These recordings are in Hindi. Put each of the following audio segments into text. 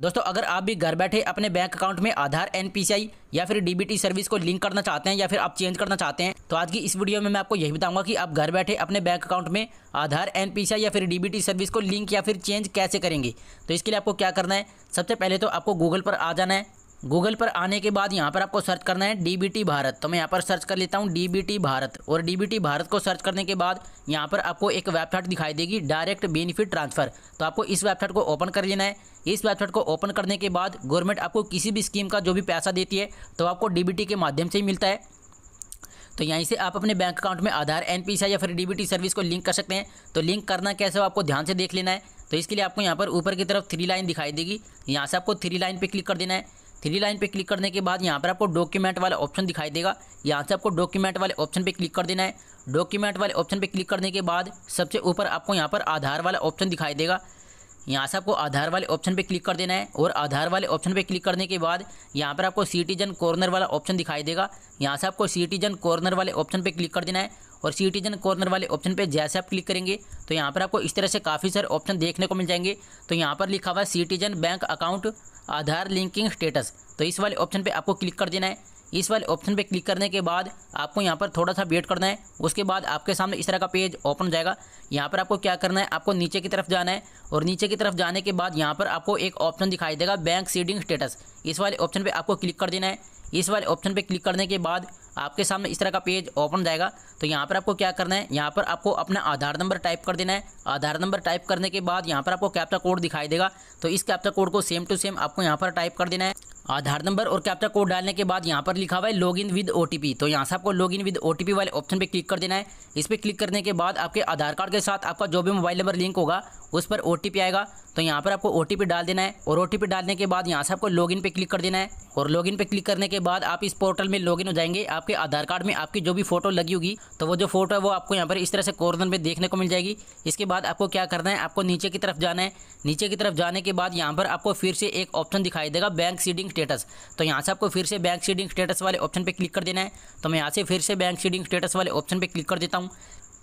दोस्तों अगर आप भी घर बैठे अपने बैंक अकाउंट में आधार एनपीसीआई या फिर डीबीटी सर्विस को लिंक करना चाहते हैं या फिर आप चेंज करना चाहते हैं तो आज की इस वीडियो में मैं आपको यही बताऊंगा कि आप घर बैठे अपने बैंक अकाउंट में आधार एनपीसीआई या फिर डीबीटी सर्विस को लिंक या फिर चेंज कैसे करेंगे। तो इसके लिए आपको क्या करना है, सबसे पहले तो आपको गूगल पर आ जाना है। गूगल पर आने के बाद यहाँ पर आपको सर्च करना है डीबीटी भारत। तो मैं यहाँ पर सर्च कर लेता हूँ डीबीटी भारत, और डीबीटी भारत को सर्च करने के बाद यहाँ पर आपको एक वेबसाइट दिखाई देगी डायरेक्ट बेनिफिट ट्रांसफ़र। तो आपको इस वेबसाइट को ओपन कर लेना है। इस वेबसाइट को ओपन करने के बाद गवर्नमेंट आपको किसी भी स्कीम का जो भी पैसा देती है तो आपको डीबीटी के माध्यम से ही मिलता है। तो यहीं से आप अपने बैंक अकाउंट में आधार एनपीसीआई या फिर डीबीटी सर्विस को लिंक कर सकते हैं। तो लिंक करना कैसे हो आपको ध्यान से देख लेना है। तो इसके लिए आपको यहाँ पर ऊपर की तरफ 3 लाइन दिखाई देगी, यहाँ से आपको 3 लाइन पे क्लिक कर देना है। 3 लाइन पे क्लिक करने के बाद यहाँ पर आपको डॉक्यूमेंट वाला ऑप्शन दिखाई देगा, यहाँ से आपको डॉक्यूमेंट वाले ऑप्शन पे क्लिक कर देना है। डॉक्यूमेंट वाले ऑप्शन पे क्लिक करने के बाद सबसे ऊपर आपको यहाँ पर आधार वाला ऑप्शन दिखाई देगा, यहाँ से आपको आधार वाले ऑप्शन पे क्लिक कर देना है। और आधार वाले ऑप्शन पे क्लिक करने के बाद यहाँ पर आपको सिटीजन कॉर्नर वाला ऑप्शन दिखाई देगा, यहाँ से आपको सिटीजन कॉर्नर वाले ऑप्शन पे क्लिक कर देना है। और सिटीजन कॉर्नर वाले ऑप्शन पे जैसे आप क्लिक करेंगे तो यहाँ पर आपको इस तरह से काफ़ी सारे ऑप्शन देखने को मिल जाएंगे। तो यहाँ पर लिखा हुआ है सिटीजन बैंक अकाउंट आधार लिंकिंग स्टेटस, तो इस वाले ऑप्शन पे आपको क्लिक कर देना है। इस वाले ऑप्शन पे क्लिक करने के बाद आपको यहाँ पर थोड़ा सा वेट करना है। उसके बाद आपके सामने इस तरह का पेज ओपन हो जाएगा। यहाँ पर आपको क्या करना है, आपको नीचे की तरफ जाना है, और नीचे की तरफ जाने के बाद यहाँ पर आपको एक ऑप्शन दिखाई देगा बैंक सीडिंग स्टेटस, इस वाले ऑप्शन पे आपको क्लिक कर देना है। इस वाले ऑप्शन पे क्लिक करने के बाद आपके सामने इस तरह का पेज ओपन हो जाएगा। तो यहाँ पर आपको क्या करना है, यहाँ पर आपको अपना आधार नंबर टाइप कर देना है। आधार नंबर टाइप करने के बाद यहाँ पर आपको कैप्चा कोड दिखाई देगा, तो इस कैप्चा कोड को सेम टू सेम आपको यहाँ पर टाइप कर देना है। आधार नंबर और कैप्चा कोड डालने के बाद यहाँ पर लिखा हुआ है लॉगिन विद ओटीपी, तो यहाँ से आपको लॉगिन विद ओटीपी वाले ऑप्शन पे क्लिक कर देना है। इस पर क्लिक करने के बाद आपके आधार कार्ड के साथ आपका जो भी मोबाइल नंबर लिंक होगा उस पर ओटीपी आएगा, तो यहाँ पर आपको ओटीपी डाल देना है। और ओटीपी डालने के बाद यहाँ से आपको लॉगिन पे क्लिक कर देना है। और लॉगिन पे क्लिक करने के बाद आप इस पोर्टल में लॉगिन हो जाएंगे। आपके आधार कार्ड में आपकी जो भी फोटो लगी होगी तो वो जो फोटो है वो आपको यहाँ पर इस तरह से कॉर्नर में देखने को मिल जाएगी। इसके बाद आपको क्या करना है, आपको नीचे की तरफ जाना है। नीचे की तरफ जाने के बाद यहाँ पर आपको फिर से एक ऑप्शन दिखाई देगा बैंक सीडिंग स्टेटस, तो यहाँ से आपको फिर से बैंक सीडिंग स्टेटस वाले ऑप्शन पे क्लिक कर देना है। तो मैं यहाँ से फिर से बैंक सीडिंग स्टेटस वाले ऑप्शन पे क्लिक कर देता हूँ।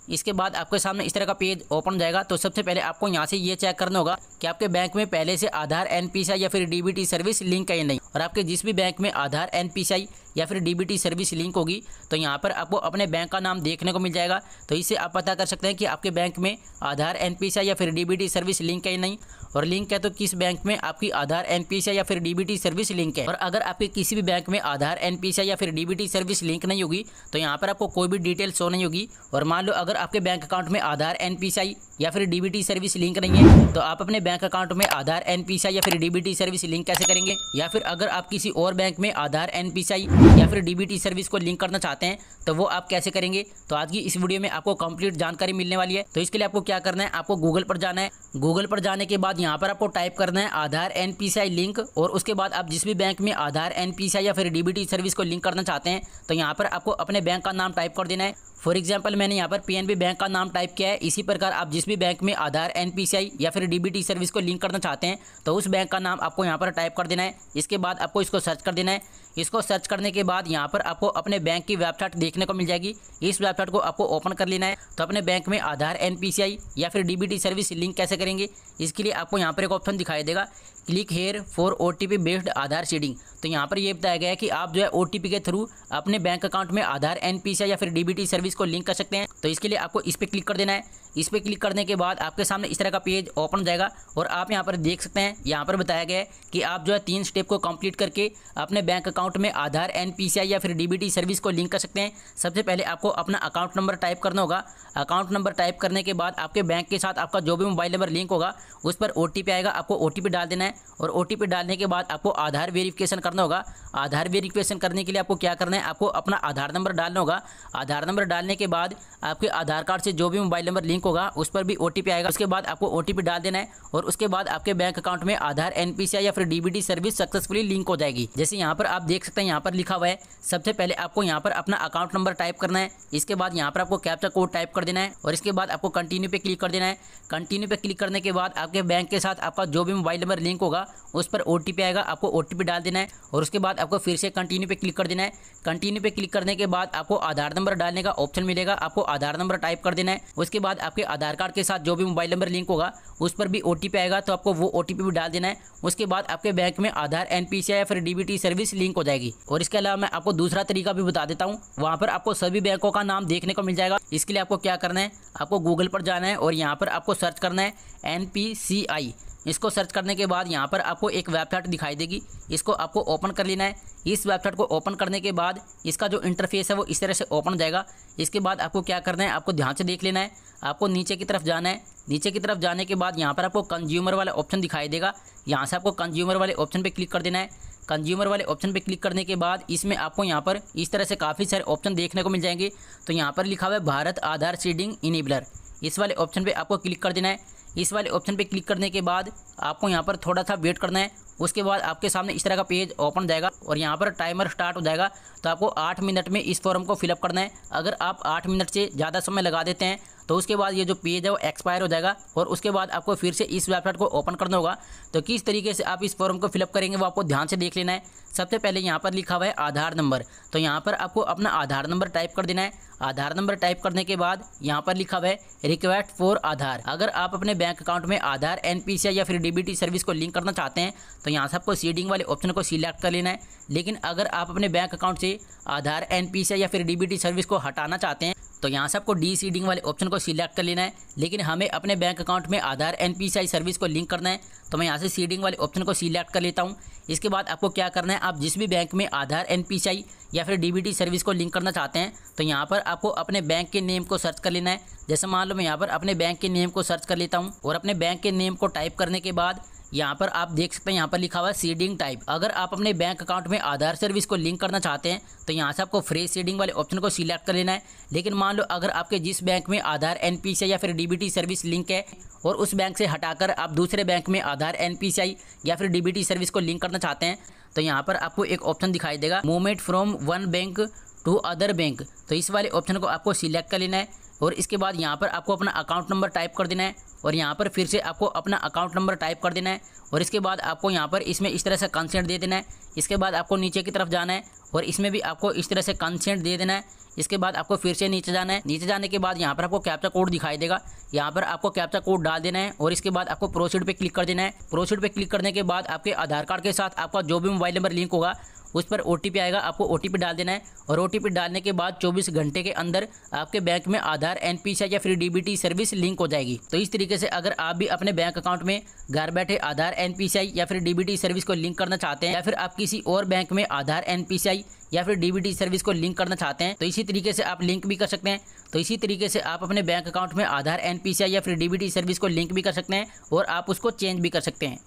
इसके बाद आपके सामने इस तरह का पेज ओपन हो जाएगा। तो सबसे पहले आपको यहाँ से ये चेक करना होगा कि आपके बैंक में पहले से आधार एनपीसीआई या फिर डीबीटी सर्विस लिंक है या नहीं। और आपके जिस भी बैंक में आधार एनपीसीआई या फिर डीबीटी सर्विस लिंक होगी तो यहाँ पर आपको अपने बैंक का नाम देखने को मिल जाएगा। तो इससे आप पता कर सकते हैं कि आपके बैंक में आधार एनपीसीआई या फिर डीबीटी सर्विस लिंक है या नहीं, और लिंक है तो किस बैंक में आपकी आधार एनपीसीआई या फिर डीबीटी सर्विस लिंक है। और अगर आपके किसी भी बैंक में आधार एनपीसीआई या फिर डीबीटी सर्विस लिंक नहीं होगी तो यहाँ पर आपको कोई भी डिटेल शो नहीं होगी। और मान लो अगर आपके बैंक अकाउंट में आधार एनपीसीआई या फिर डीबीटी सर्विस लिंक नहीं है तो आप अपने बैंक अकाउंट में आधार एनपीसीआई या फिर डीबीटी सर्विस लिंक कैसे करेंगे। या फिर अगर आप किसी और बैंक में आधार एनपीसीआई या फिर डीबीटी सर्विस को लिंक करना चाहते हैं तो वो आप कैसे करेंगे। तो आज की इस वीडियो में आपको कंप्लीट जानकारी मिलने वाली है। तो इसके लिए आपको क्या करना है, आपको गूगल पर जाना है। गूगल पर जाने के बाद यहाँ पर आपको टाइप करना है आधार एनपीसीआई लिंक, और उसके बाद आप जिस भी बैंक में आधार एनपीसीआई या फिर डीबीटी सर्विस को लिंक करना चाहते हैं तो यहाँ पर आपको अपने बैंक का नाम टाइप कर देना है। फॉर एग्जाम्पल मैंने यहाँ पर पीएनबी बैंक का नाम टाइप किया है। इसी प्रकार आप जिस भी बैंक में आधार एनपीसीआई या फिर डीबीटी सर्विस को लिंक करना चाहते हैं तो उस बैंक का नाम आपको यहाँ पर टाइप कर देना है। इसके बाद आपको इसको सर्च कर देना है। इसको सर्च करने के बाद यहाँ पर आपको अपने बैंक की वेबसाइट देखने को मिल जाएगी। इस वेबसाइट को आपको ओपन कर लेना है। तो अपने बैंक में आधार एनपीसीआई या फिर डीबीटी सर्विस लिंक कैसे करेंगे, इसके लिए आपको यहाँ पर एक ऑप्शन दिखाई देगा click here for OTP based Aadhaar seeding. तो यहाँ पर ये बताया गया है कि आप जो है ओटीपी के थ्रू अपने बैंक अकाउंट में आधार एनपीसीआई या फिर डीबीटी सर्विस को लिंक कर सकते हैं। तो इसके लिए आपको इस पर क्लिक कर देना है। इस पर क्लिक करने के बाद आपके सामने इस तरह का पेज ओपन हो जाएगा। और आप यहाँ पर देख सकते हैं, यहाँ पर बताया गया है कि आप जो है 3 स्टेप को कंप्लीट करके अपने बैंक अकाउंट में आधार एनपीसीआई या फिर डीबीटी सर्विस को लिंक कर सकते हैं। सबसे पहले आपको अपना अकाउंट नंबर टाइप करना होगा। अकाउंट नंबर टाइप करने के बाद आपके बैंक के साथ आपका जो भी मोबाइल नंबर लिंक होगा उस पर ओटीपी आएगा, आपको ओटीपी डाल देना है। और ओटीपी डालने के बाद आपको आधार वेरिफिकेशन करना होगा। आधार वेरिफिकेशन करने के लिए आपको क्या करना है, आपको अपना आधार नंबर डालना होगा। आधार नंबर डालने के बाद आपके आधार कार्ड से जो भी मोबाइल नंबर लिंक होगा उस पर भी ओटीपी आएगा। उसके बाद आपको ओटीपी डाल देना है और उसके बाद आपके बैंक अकाउंट में आधार एनपीसीआई या फिर डीबीटी सर्विस सक्सेसफुली लिंक हो जाएगी। जैसे यहाँ पर आप देख देख सकते हैं यहाँ पर लिखा हुआ है, सबसे पहले आपको यहाँ पर अपना अकाउंट नंबर टाइप करना है। इसके बाद यहाँ पर आपको कैप्चा कोड टाइप कर देना है और इसके बाद आपको कंटिन्यू पे क्लिक कर देना है। कंटिन्यू पे क्लिक करने के बाद आपके बैंक के साथ आपका जो भी मोबाइल नंबर लिंक होगा उस पर OTP आएगा, आपको OTP डाल देना है और उसके बाद आपको फिर से कंटिन्यू पे क्लिक कर देना है। कंटिन्यू पे क्लिक करने के बाद आपको आधार नंबर डालने का ऑप्शन मिलेगा, आपको आधार नंबर टाइप कर देना है। उसके बाद आपके आधार कार्ड के साथ जो भी मोबाइल नंबर लिंक होगा उस पर भी OTP आएगा, तो आपको वो OTP भी डाल देना है। उसके बाद आपके बैंक में आधार NPCI या फिर DBT सर्विस लिंक हो जाएगी। और इसके अलावा मैं आपको दूसरा तरीका भी बता देता हूँ, वहाँ पर आपको सभी बैंकों का नाम देखने को मिल जाएगा। इसके लिए आपको क्या करना है, आपको गूगल पर जाना है और यहाँ पर आपको सर्च करना है NPCI। इसको सर्च करने के बाद यहाँ पर आपको एक वेबसाइट दिखाई देगी, इसको आपको ओपन कर लेना है। इस वेबसाइट को ओपन करने के बाद इसका जो इंटरफेस है वो इस तरह से ओपन हो जाएगा। इसके बाद आपको क्या करना है, आपको ध्यान से देख लेना है, आपको नीचे की तरफ जाना है। नीचे की तरफ जाने के बाद यहाँ पर आपको कंज्यूमर वाला ऑप्शन दिखाई देगा, यहाँ से आपको कंज्यूमर वाले ऑप्शन पे क्लिक कर देना है। कंज्यूमर वाले ऑप्शन पे क्लिक करने के बाद इसमें आपको यहाँ पर इस तरह से काफ़ी सारे ऑप्शन देखने को मिल जाएंगे। तो यहाँ पर लिखा हुआ है भारत आधार सीडिंग इनेबलर, इस वाले ऑप्शन पे आपको क्लिक कर देना है। इस वाले ऑप्शन पे क्लिक करने के बाद आपको यहाँ पर थोड़ा सा वेट करना है। उसके बाद आपके सामने इस तरह का पेज ओपन हो जाएगा और यहाँ पर टाइमर स्टार्ट हो जाएगा। तो आपको 8 मिनट में इस फॉर्म को फिलअप करना है। अगर आप 8 मिनट से ज़्यादा समय लगा देते हैं तो उसके बाद ये जो पेज है वो एक्सपायर हो जाएगा और उसके बाद आपको फिर से इस वेबसाइट को ओपन करना होगा। तो किस तरीके से आप इस फॉर्म को फिलअप करेंगे वो आपको ध्यान से देख लेना है। सबसे पहले यहाँ पर लिखा हुआ है आधार नंबर, तो यहाँ पर आपको अपना आधार नंबर टाइप कर देना है। आधार नंबर टाइप करने के बाद यहाँ पर लिखा हुआ है रिक्वेस्ट फॉर आधार। अगर आप अपने बैंक अकाउंट में आधार NPCI या फिर DBT सर्विस को लिंक करना चाहते हैं तो यहाँ से आपको सीडिंग वाले ऑप्शन को सिलेक्ट कर लेना है। लेकिन अगर आप अपने बैंक अकाउंट से आधार NPCI या फिर DBT सर्विस को हटाना चाहते हैं तो यहाँ से आपको डी सीडिंग वाले ऑप्शन को सिलेक्ट कर लेना है। लेकिन हमें अपने बैंक अकाउंट में आधार NPCI सर्विस को लिंक करना है, तो मैं यहाँ से सीडिंग वाले ऑप्शन को सिलेक्ट कर लेता हूँ। इसके बाद आपको क्या करना है, आप जिस भी बैंक में आधार NPCI या फिर DBT सर्विस को लिंक करना चाहते हैं तो यहाँ पर आपको अपने बैंक के नेम को सर्च कर लेना है। जैसे मान लो मैं यहाँ पर अपने बैंक के नेम को सर्च कर लेता हूँ और अपने बैंक के नेम को टाइप करने के बाद यहाँ पर आप देख सकते हैं यहाँ पर लिखा हुआ है सीडिंग टाइप। अगर आप अपने बैंक अकाउंट में आधार सर्विस को लिंक करना चाहते हैं तो यहाँ से आपको फ्रेश सीडिंग वाले ऑप्शन को सिलेक्ट कर लेना है। लेकिन मान लो अगर आपके जिस बैंक में आधार NPCI या फिर DBT सर्विस लिंक है और उस बैंक से हटाकर आप दूसरे बैंक में आधार NPCI या फिर DBT सर्विस को लिंक करना चाहते हैं तो यहाँ पर आपको एक ऑप्शन दिखाई देगा movement from one bank to other bank. तो इस वाले ऑप्शन को आपको सिलेक्ट कर लेना है और इसके बाद यहाँ पर आपको अपना अकाउंट नंबर टाइप कर देना है और यहाँ पर फिर से आपको अपना अकाउंट नंबर टाइप कर देना है और इसके बाद आपको यहाँ पर इसमें इस तरह से कंसेंट दे देना है। इसके बाद आपको नीचे की तरफ जाना है और इसमें भी आपको इस तरह से कंसेंट दे देना है। इसके बाद आपको फिर से नीचे जाना है। नीचे जाने के बाद यहाँ पर आपको कैप्चा कोड दिखाई देगा, यहाँ पर आपको कैप्चा कोड डाल देना है और इसके बाद आपको प्रोसीड पे क्लिक कर देना है। प्रोसीड पे क्लिक करने के बाद आपके आधार कार्ड के साथ आपका जो भी मोबाइल नंबर लिंक होगा उस पर OTP आएगा, आपको OTP डाल देना है और OTP डालने के बाद 24 घंटे के अंदर आपके बैंक में आधार NPCI या फिर DBT सर्विस लिंक हो जाएगी। तो इस तरीके से अगर आप भी अपने बैंक अकाउंट में घर बैठे आधार NPCI या फिर DBT सर्विस को लिंक करना चाहते हैं या फिर आप किसी और बैंक में आधार NPCI या फिर DBT सर्विस को लिंक करना चाहते हैं तो इसी तरीके से आप लिंक भी कर सकते हैं। तो इसी तरीके से आप अपने बैंक अकाउंट में आधार NPCI या फिर DBT सर्विस को लिंक भी कर सकते हैं और आप उसको चेंज भी कर सकते हैं।